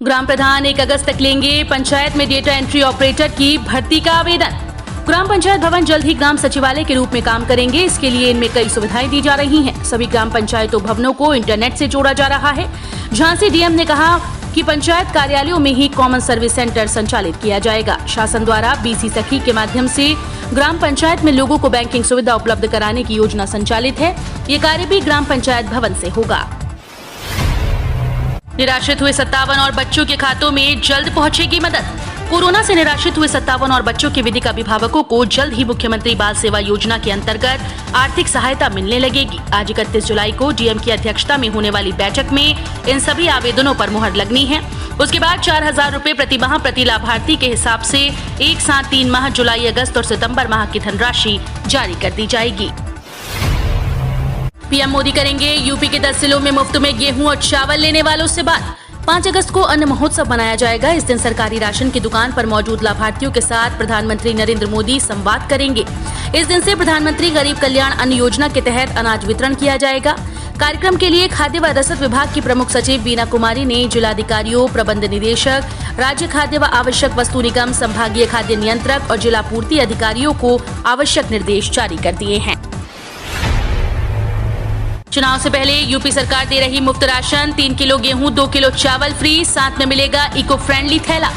ग्राम प्रधान 1 अगस्त तक लेंगे पंचायत में डेटा एंट्री ऑपरेटर की भर्ती का आवेदन। ग्राम पंचायत भवन जल्द ही ग्राम सचिवालय के रूप में काम करेंगे। इसके लिए इनमें कई सुविधाएं दी जा रही हैं। सभी ग्राम पंचायतों भवनों को इंटरनेट से जोड़ा जा रहा है। झांसी डीएम ने कहा कि पंचायत कार्यालयों में ही कॉमन सर्विस सेंटर संचालित किया जाएगा। शासन द्वारा बीसी सखी के माध्यम से ग्राम पंचायत में लोगों को बैंकिंग सुविधा उपलब्ध कराने की योजना संचालित है। ये कार्य भी ग्राम पंचायत भवन से होगा। निराश्रित हुए 57 और बच्चों के खातों में जल्द पहुंचेगी मदद। कोरोना से निराश्रित हुए 57 और बच्चों के विधिक अभिभावकों को जल्द ही मुख्यमंत्री बाल सेवा योजना के अंतर्गत आर्थिक सहायता मिलने लगेगी। आज 31 जुलाई को डीएम की अध्यक्षता में होने वाली बैठक में इन सभी आवेदनों पर मुहर लगनी है। उसके बाद 4,000 रूपए प्रति माह प्रति लाभार्थी के हिसाब से एक साथ 3 माह जुलाई, अगस्त और सितंबर माह की धनराशि जारी कर दी जाएगी। पीएम मोदी करेंगे यूपी के 10 जिलों में मुफ्त में गेहूं और चावल लेने वालों से बात। 5 अगस्त को अन्न महोत्सव मनाया जाएगा। इस दिन सरकारी राशन की दुकान पर मौजूद लाभार्थियों के साथ प्रधानमंत्री नरेंद्र मोदी संवाद करेंगे। इस दिन से प्रधानमंत्री गरीब कल्याण अन्न योजना के तहत अनाज वितरण किया जाएगा। कार्यक्रम के लिए खाद्य व रसद विभाग की प्रमुख सचिव बीना कुमारी ने जिलाधिकारियों, प्रबंध निदेशक, राज्य खाद्य व आवश्यक वस्तु निगम, संभागीय खाद्य नियंत्रक और जिला पूर्ति अधिकारियों को आवश्यक निर्देश जारी कर दिए हैं। चुनाव से पहले यूपी सरकार दे रही मुफ्त राशन, 3 किलो गेहूं, 2 किलो चावल फ्री, साथ में मिलेगा इको फ्रेंडली थैला।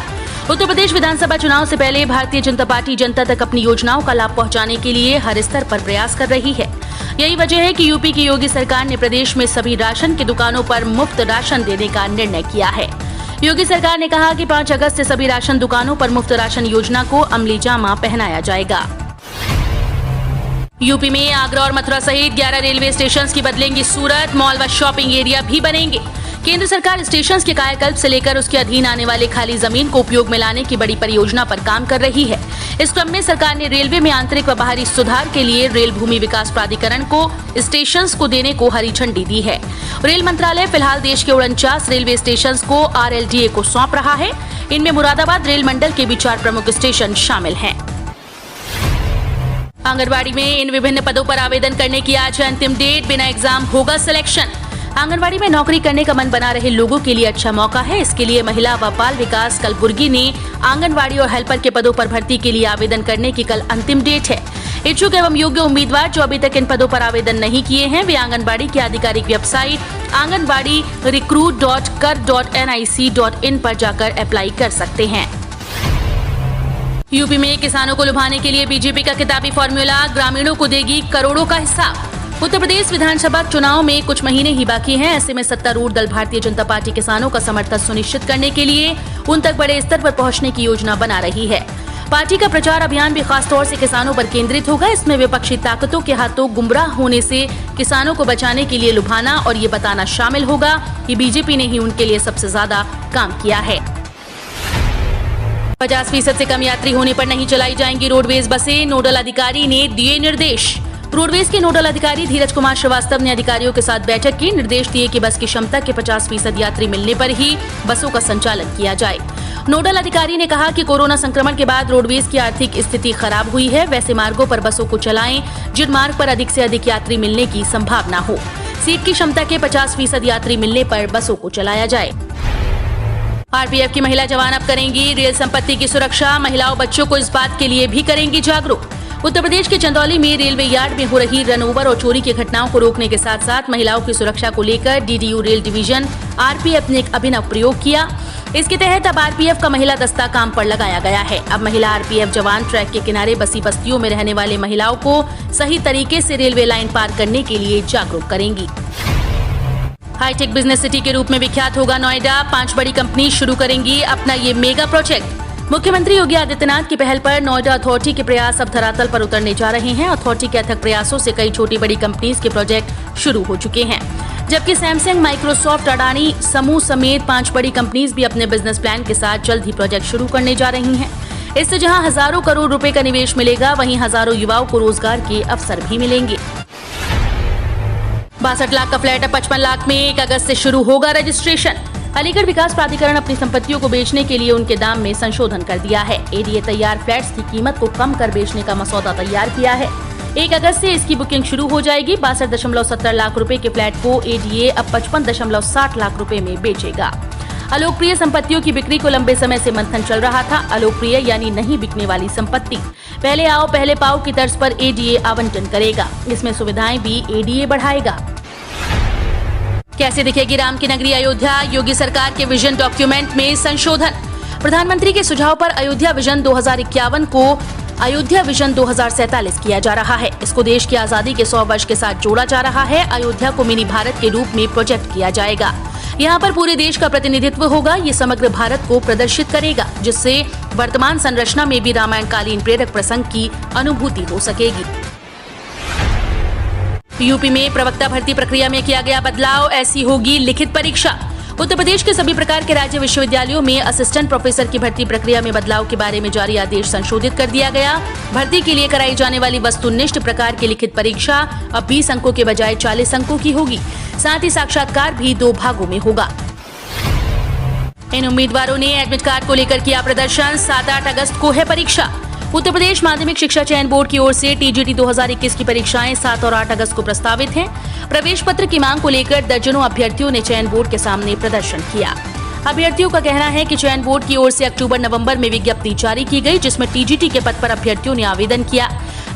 उत्तर प्रदेश विधानसभा चुनाव से पहले भारतीय जनता पार्टी जनता तक अपनी योजनाओं का लाभ पहुंचाने के लिए हर स्तर पर प्रयास कर रही है। यही वजह है कि यूपी की योगी सरकार ने प्रदेश में सभी राशन की दुकानों पर मुफ्त राशन देने का निर्णय किया है। योगी सरकार ने कहा कि 5 अगस्त से सभी राशन दुकानों पर मुफ्त राशन योजना को अमली जामा पहनाया जाएगा। यूपी में आगरा और मथुरा सहित 11 रेलवे स्टेशन की बदलेंगी सूरत। मॉल व शॉपिंग एरिया भी बनेंगे। केंद्र सरकार स्टेशन के कायाकल्प से लेकर उसके अधीन आने वाले खाली जमीन को उपयोग में लाने की बड़ी परियोजना पर काम कर रही है। इस क्रम में सरकार ने रेलवे में आंतरिक व बाहरी सुधार के लिए रेल भूमि विकास प्राधिकरण को स्टेशन को देने को हरी झंडी दी है। रेल मंत्रालय फिलहाल देश के 49 रेलवे स्टेशन को RLDA को सौंप रहा है। इनमें मुरादाबाद रेल मंडल के भी 4 प्रमुख स्टेशन शामिल हैं। आंगनबाड़ी में इन विभिन्न पदों पर आवेदन करने की आज है अंतिम डेट। बिना एग्जाम होगा सिलेक्शन। आंगनबाड़ी में नौकरी करने का मन बना रहे लोगों के लिए अच्छा मौका है। इसके लिए महिला व बाल विकास कलबुर्गी ने आंगनबाड़ी और हेल्पर के पदों पर भर्ती के लिए आवेदन करने की कल अंतिम डेट है। इच्छुक एवं योग्य उम्मीदवार जो अभी तक इन पदों पर आवेदन नहीं किए हैं, वे आंगनबाड़ी की आधिकारिक वेबसाइट आंगनबाड़ी-recruit.kar.nic.in पर जाकर अप्लाई कर सकते हैं। यूपी में किसानों को लुभाने के लिए बीजेपी का किताबी फॉर्मूला, ग्रामीणों को देगी करोड़ों का हिसाब। उत्तर प्रदेश विधानसभा चुनाव में कुछ महीने ही बाकी हैं। ऐसे में सत्तारूढ़ दल भारतीय जनता पार्टी किसानों का समर्थन सुनिश्चित करने के लिए उन तक बड़े स्तर पर पहुंचने की योजना बना रही है। पार्टी का प्रचार अभियान भी खास तौर से किसानों पर केंद्रित होगा। इसमें विपक्षी ताकतों के हाथों गुमराह होने से किसानों को बचाने के लिए लुभाना और ये बताना शामिल होगा कि बीजेपी ने ही उनके लिए सबसे ज्यादा काम किया है। 50% से कम यात्री होने पर नहीं चलाई जाएंगी रोडवेज बसें, नोडल अधिकारी ने दिए निर्देश। रोडवेज के नोडल अधिकारी धीरज कुमार श्रीवास्तव ने अधिकारियों के साथ बैठक की। निर्देश दिए कि बस की क्षमता के 50% यात्री मिलने पर ही बसों का संचालन किया जाए। नोडल अधिकारी ने कहा कि कोरोना संक्रमण के बाद रोडवेज की आर्थिक स्थिति खराब हुई है। वैसे मार्गों पर बसों को चलाएं जिन मार्ग पर अधिक से अधिक यात्री मिलने की संभावना हो। सीट की क्षमता के 50% यात्री मिलने पर बसों को चलाया जाए। आरपीएफ की महिला जवान अब करेंगी रेल संपत्ति की सुरक्षा। महिलाओं बच्चों को इस बात के लिए भी करेंगी जागरूक। उत्तर प्रदेश के चंदौली में रेलवे यार्ड में हो रही रन ओवर और चोरी की घटनाओं को रोकने के साथ साथ महिलाओं की सुरक्षा को लेकर डीडीयू रेल डिवीजन आरपीएफ ने एक अभिनव प्रयोग किया। इसके तहत अब आरपीएफ का महिला दस्ता काम पर लगाया गया है। अब महिला आरपीएफ जवान ट्रैक के किनारे बसी बस्तियों में रहने वाले महिलाओं को सही तरीके से रेलवे लाइन पार करने के लिए जागरूक करेंगी। हाईटेक बिजनेस सिटी के रूप में विख्यात होगा नोएडा। 5 बड़ी कंपनी शुरू करेंगी अपना ये मेगा प्रोजेक्ट। मुख्यमंत्री योगी आदित्यनाथ की पहल पर नोएडा अथॉरिटी के प्रयास अब धरातल पर उतरने जा रहे हैं। अथॉरिटी के अथक प्रयासों से कई छोटी बड़ी कंपनीज के प्रोजेक्ट शुरू हो चुके हैं, जबकि सैमसंग, माइक्रोसॉफ्ट, अडानी समूह समेत 5 बड़ी कंपनीज भी अपने बिजनेस प्लान के साथ जल्द ही प्रोजेक्ट शुरू करने जा रही हैं। इससे जहां हजारों करोड़ रुपए का निवेश मिलेगा, वहीं हजारों युवाओं को रोजगार के अवसर भी मिलेंगे। 62 लाख का फ्लैट अब 55 लाख में 1 अगस्त से शुरू होगा रजिस्ट्रेशन। अलीगढ़ विकास प्राधिकरण अपनी संपत्तियों को बेचने के लिए उनके दाम में संशोधन कर दिया है। एडीए तैयार फ्लैट्स की कीमत को कम कर बेचने का मसौदा तैयार किया है। 1 अगस्त से इसकी बुकिंग शुरू हो जाएगी। 62.70 लाख रुपए के फ्लैट को एडीए अब 55.60 लाख रुपए में बेचेगा। अलोकप्रिय संपत्तियों की बिक्री को लंबे समय से मंथन चल रहा था। अलोकप्रिय यानी नहीं बिकने वाली संपत्ति पहले आओ पहले पाओ की तर्ज पर एडीए आवंटन करेगा। इसमें सुविधाएं भी एडीए बढ़ाएगा। कैसे दिखेगी राम की नगरी अयोध्या? योगी सरकार के विजन डॉक्यूमेंट में संशोधन। प्रधानमंत्री के सुझाव पर अयोध्या विजन 2051 को अयोध्या विजन 2047 किया जा रहा है। इसको देश की आजादी के 100 वर्ष के साथ जोड़ा जा रहा है। अयोध्या को मिनी भारत के रूप में प्रोजेक्ट किया जाएगा। यहाँ पर पूरे देश का प्रतिनिधित्व होगा। ये समग्र भारत को प्रदर्शित करेगा, जिससे वर्तमान संरचना में भी रामायण कालीन प्रेरक प्रसंग की अनुभूति हो सकेगी। यूपी में प्रवक्ता भर्ती प्रक्रिया में किया गया बदलाव, ऐसी होगी लिखित परीक्षा। उत्तर प्रदेश के सभी प्रकार के राज्य विश्वविद्यालयों में असिस्टेंट प्रोफेसर की भर्ती प्रक्रिया में बदलाव के बारे में जारी आदेश संशोधित कर दिया गया। भर्ती के लिए कराई जाने वाली वस्तुनिष्ठ प्रकार की लिखित परीक्षा अब 20 अंकों के बजाय 40 अंकों की होगी। साथ ही साक्षात्कार भी 2 भागों में होगा। इन उम्मीदवारों ने एडमिट कार्ड को लेकर किया प्रदर्शन। 7-8 अगस्त को है परीक्षा। उत्तर प्रदेश माध्यमिक शिक्षा चयन बोर्ड की ओर से टीजीटी 2021 की परीक्षाएं 7 और 8 अगस्त को प्रस्तावित हैं। प्रवेश पत्र की मांग को लेकर दर्जनों अभ्यर्थियों ने चयन बोर्ड के सामने प्रदर्शन किया। अभ्यर्थियों का कहना है कि चयन बोर्ड की ओर से अक्टूबर-नवंबर में विज्ञप्ति जारी की गई, जिसमें टीजीटी के पद पर अभ्यर्थियों ने आवेदन किया।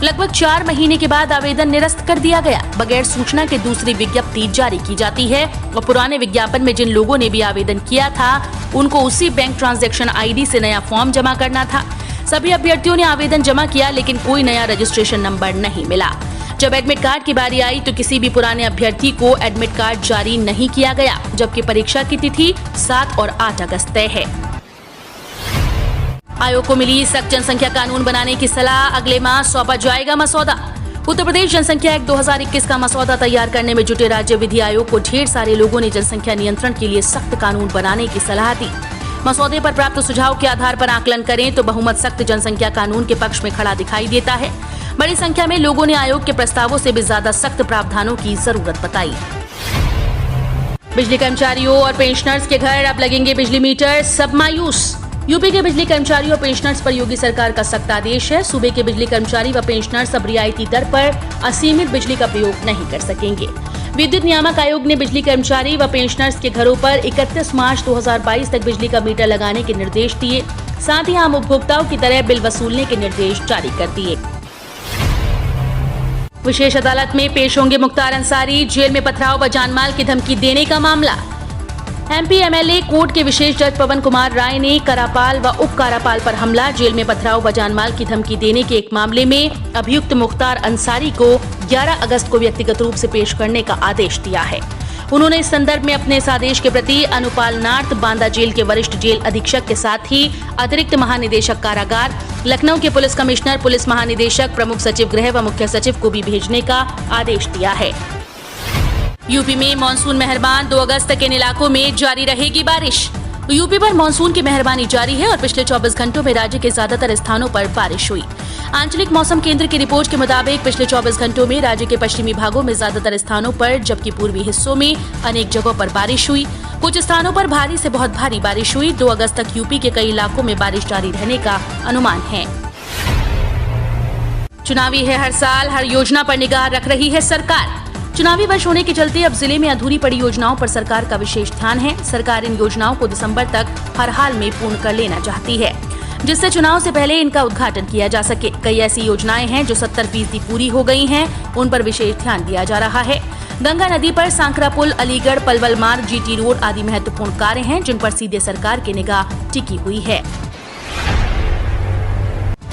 लगभग 4 महीने के बाद आवेदन निरस्त कर दिया गया। बगैर सूचना के दूसरी विज्ञप्ति जारी की जाती है और पुराने विज्ञापन में जिन लोगों ने भी आवेदन किया था उनको उसी बैंक ट्रांजैक्शन आईडी से नया फॉर्म जमा करना था। सभी अभ्यर्थियों ने आवेदन जमा किया, लेकिन कोई नया रजिस्ट्रेशन नंबर नहीं मिला। जब एडमिट कार्ड की बारी आई तो किसी भी पुराने अभ्यर्थी को एडमिट कार्ड जारी नहीं किया गया, जबकि परीक्षा की तिथि 7 और 8 अगस्त तय है। आयोग को मिली सख्त जनसंख्या कानून बनाने की सलाह, अगले माह सौंपा जाएगा मसौदा। उत्तर प्रदेश जनसंख्या एक्ट 2021 का मसौदा तैयार करने में जुटे राज्य विधि आयोग को ढेर सारे लोगों ने जनसंख्या नियंत्रण के लिए सख्त कानून बनाने की सलाह दी। मसौदे पर प्राप्त सुझाव के आधार पर आकलन करें तो बहुमत सख्त जनसंख्या कानून के पक्ष में खड़ा दिखाई देता है। बड़ी संख्या में लोगों ने आयोग के प्रस्तावों से भी ज्यादा सख्त प्रावधानों की जरूरत बताई। बिजली कर्मचारियों और पेंशनर्स के घर अब लगेंगे बिजली मीटर, सब मायूस। यूपी के बिजली कर्मचारियों और पेंशनर्स पर योगी सरकार का सख्त आदेश है। सूबे के बिजली कर्मचारी व पेंशनर्स अब रियायती दर पर असीमित बिजली का प्रयोग नहीं कर सकेंगे। विद्युत नियामक आयोग ने बिजली कर्मचारी व पेंशनर्स के घरों पर 31 मार्च 2022 तक बिजली का मीटर लगाने के निर्देश दिए। साथ ही आम उपभोक्ताओं की तरह बिल वसूलने के निर्देश जारी कर दिए। विशेष अदालत में पेश होंगे मुख्तार अंसारी, जेल में पथराव व जानमाल की धमकी देने का मामला। एमपी एमएलए कोर्ट के विशेष जज पवन कुमार राय ने करापाल व उप करापाल पर हमला, जेल में पथराव व जानमाल की धमकी देने के एक मामले में अभियुक्त मुख्तार अंसारी को 11 अगस्त को व्यक्तिगत रूप से पेश करने का आदेश दिया है। उन्होंने इस संदर्भ में अपने इस आदेश के प्रति अनुपाल नार्थ, बांदा जेल के वरिष्ठ जेल अधीक्षक के साथ ही अतिरिक्त महानिदेशक कारागार, लखनऊ के पुलिस कमिश्नर, पुलिस महानिदेशक, प्रमुख सचिव गृह व मुख्य सचिव को भी भेजने का आदेश दिया है। यूपी में मानसून मेहरबान, 2 अगस्त तक इन इलाकों में जारी रहेगी बारिश। यूपी पर मानसून की मेहरबानी जारी है और पिछले 24 घंटों में राज्य के ज्यादातर स्थानों पर बारिश हुई। आंचलिक मौसम केंद्र की रिपोर्ट के मुताबिक पिछले 24 घंटों में राज्य के पश्चिमी भागों में ज्यादातर स्थानों पर, जबकि पूर्वी हिस्सों में अनेक जगहों पर बारिश हुई। कुछ स्थानों पर भारी से बहुत भारी बारिश हुई। 2 अगस्त तक यूपी के कई इलाकों में बारिश जारी रहने का अनुमान है। चुनावी है हर साल, हर योजना पर निगाह रख रही है सरकार। चुनावी वर्ष होने के चलते अब जिले में अधूरी पड़ी योजनाओं पर सरकार का विशेष ध्यान है। सरकार इन योजनाओं को दिसंबर तक हर हाल में पूर्ण कर लेना चाहती है, जिससे चुनाव से पहले इनका उद्घाटन किया जा सके। कई ऐसी योजनाएं हैं जो 70% पूरी हो गई हैं, उन पर विशेष ध्यान दिया जा रहा है। गंगा नदी पर सांकरा पुल, अलीगढ़ पलवल मार्ग, जीटी रोड आदि महत्वपूर्ण कार्य हैं, जिन पर सीधे सरकार की निगाह टिकी हुई है।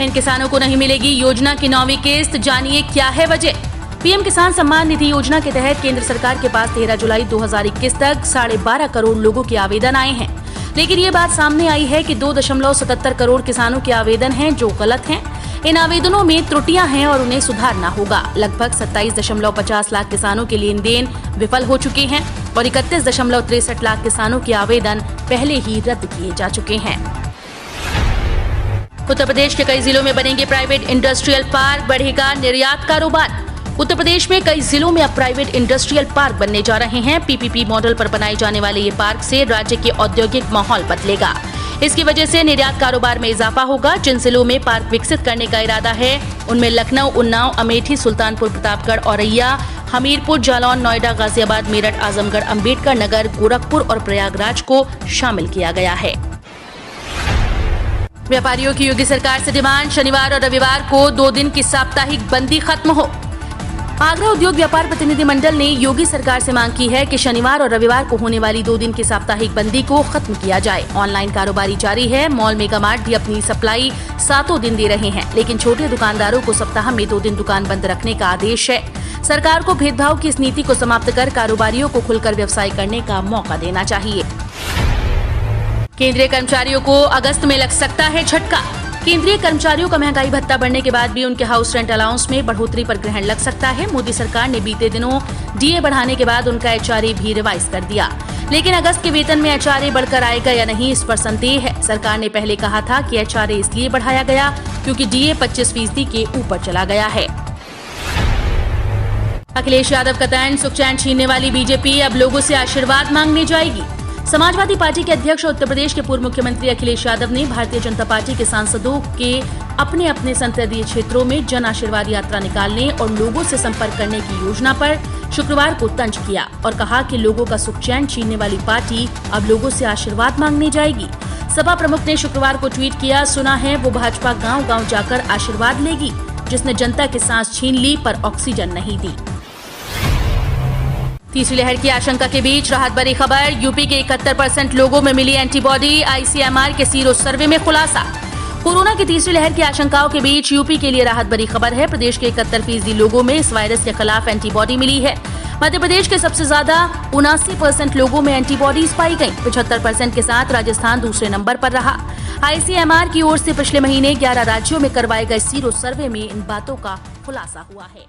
इन किसानों को नहीं मिलेगी योजना की 9वीं किस्त, जानिए क्या है वजह। पीएम किसान सम्मान निधि योजना के तहत केंद्र सरकार के पास 13 जुलाई 2021 तक 12.5 करोड़ लोगों के आवेदन आए हैं, लेकिन ये बात सामने आई है कि 2.77 करोड़ किसानों के आवेदन हैं जो गलत हैं। इन आवेदनों में त्रुटियां हैं और उन्हें सुधारना होगा। लगभग 27.50 लाख किसानों के लेन देन विफल हो चुके हैं और 31.63 लाख किसानों के आवेदन पहले ही रद्द किए जा चुके हैं। उत्तर प्रदेश के कई जिलों में बनेंगे प्राइवेट इंडस्ट्रियल पार्क, बढ़ेगा निर्यात कारोबार। उत्तर प्रदेश में कई जिलों में अब प्राइवेट इंडस्ट्रियल पार्क बनने जा रहे हैं। पीपीपी मॉडल पर बनाए जाने वाले ये पार्क से राज्य के औद्योगिक माहौल बदलेगा। इसकी वजह से निर्यात कारोबार में इजाफा होगा। जिन जिलों में पार्क विकसित करने का इरादा है उनमें लखनऊ, उन्नाव, अमेठी, सुल्तानपुर, प्रतापगढ़, औरैया, हमीरपुर, जालौन, नोएडा, गाजियाबाद, मेरठ, आजमगढ़, अंबेडकर नगर, गोरखपुर और प्रयागराज को शामिल किया गया है। व्यापारियों की योगी सरकार से डिमांड, शनिवार और रविवार को 2 दिन की साप्ताहिक बंदी खत्म हो। आगरा उद्योग व्यापार प्रतिनिधि मंडल ने योगी सरकार से मांग की है कि शनिवार और रविवार को होने वाली 2 दिन की साप्ताहिक बंदी को खत्म किया जाए। ऑनलाइन कारोबारी जारी है। मॉल, मेगा मार्ट भी अपनी सप्लाई 7 दिन दे रहे हैं, लेकिन छोटे दुकानदारों को सप्ताह में 2 दिन दुकान बंद रखने का आदेश है। सरकार को भेदभाव की इस नीति को समाप्त कर कारोबारियों को खुलकर व्यवसाय करने का मौका देना चाहिए। केंद्रीय कर्मचारियों को अगस्त में लग सकता है झटका। केंद्रीय कर्मचारियों का महंगाई भत्ता बढ़ने के बाद भी उनके हाउस रेंट अलाउंस में बढ़ोतरी पर ग्रहण लग सकता है। मोदी सरकार ने बीते दिनों डीए बढ़ाने के बाद उनका एचआरए भी रिवाइज कर दिया, लेकिन अगस्त के वेतन में एचआरए बढ़कर आएगा या नहीं, इस पर संदेह है। सरकार ने पहले कहा था कि एचआरए इसलिए बढ़ाया गया क्योंकि डीए 25% के ऊपर चला गया है। अखिलेश यादव का तैन, सुख चैन छीनने वाली बीजेपी अब लोगों से आशीर्वाद मांगने जाएगी। समाजवादी पार्टी के अध्यक्ष और उत्तर प्रदेश के पूर्व मुख्यमंत्री अखिलेश यादव ने भारतीय जनता पार्टी के सांसदों के अपने अपने संसदीय क्षेत्रों में जन आशीर्वाद यात्रा निकालने और लोगों से संपर्क करने की योजना पर शुक्रवार को तंज किया और कहा कि लोगों का सुख चैन छीनने वाली पार्टी अब लोगों से आशीर्वाद मांगने जाएगी। सपा प्रमुख ने शुक्रवार को ट्वीट किया, सुना है वो भाजपा गांव-गांव जाकर आशीर्वाद लेगी, जिसने जनता की सांस छीन ली पर ऑक्सीजन नहीं दी। तीसरी लहर की आशंका के बीच राहत भरी खबर, यूपी के 71% लोगों में मिली एंटीबॉडी। आईसीएमआर के सीरो सर्वे में खुलासा। कोरोना की तीसरी लहर की आशंकाओं के बीच यूपी के लिए राहत भरी खबर है। प्रदेश के 71% लोगों में इस वायरस के खिलाफ एंटीबॉडी मिली है। मध्य प्रदेश के सबसे ज्यादा 79% लोगों में एंटीबॉडीज पाई गई। 75% के साथ राजस्थान दूसरे नंबर पर रहा। आईसीएमआर की ओर से पिछले महीने 11 राज्यों में करवाए गए सीरो सर्वे में इन बातों का खुलासा हुआ है।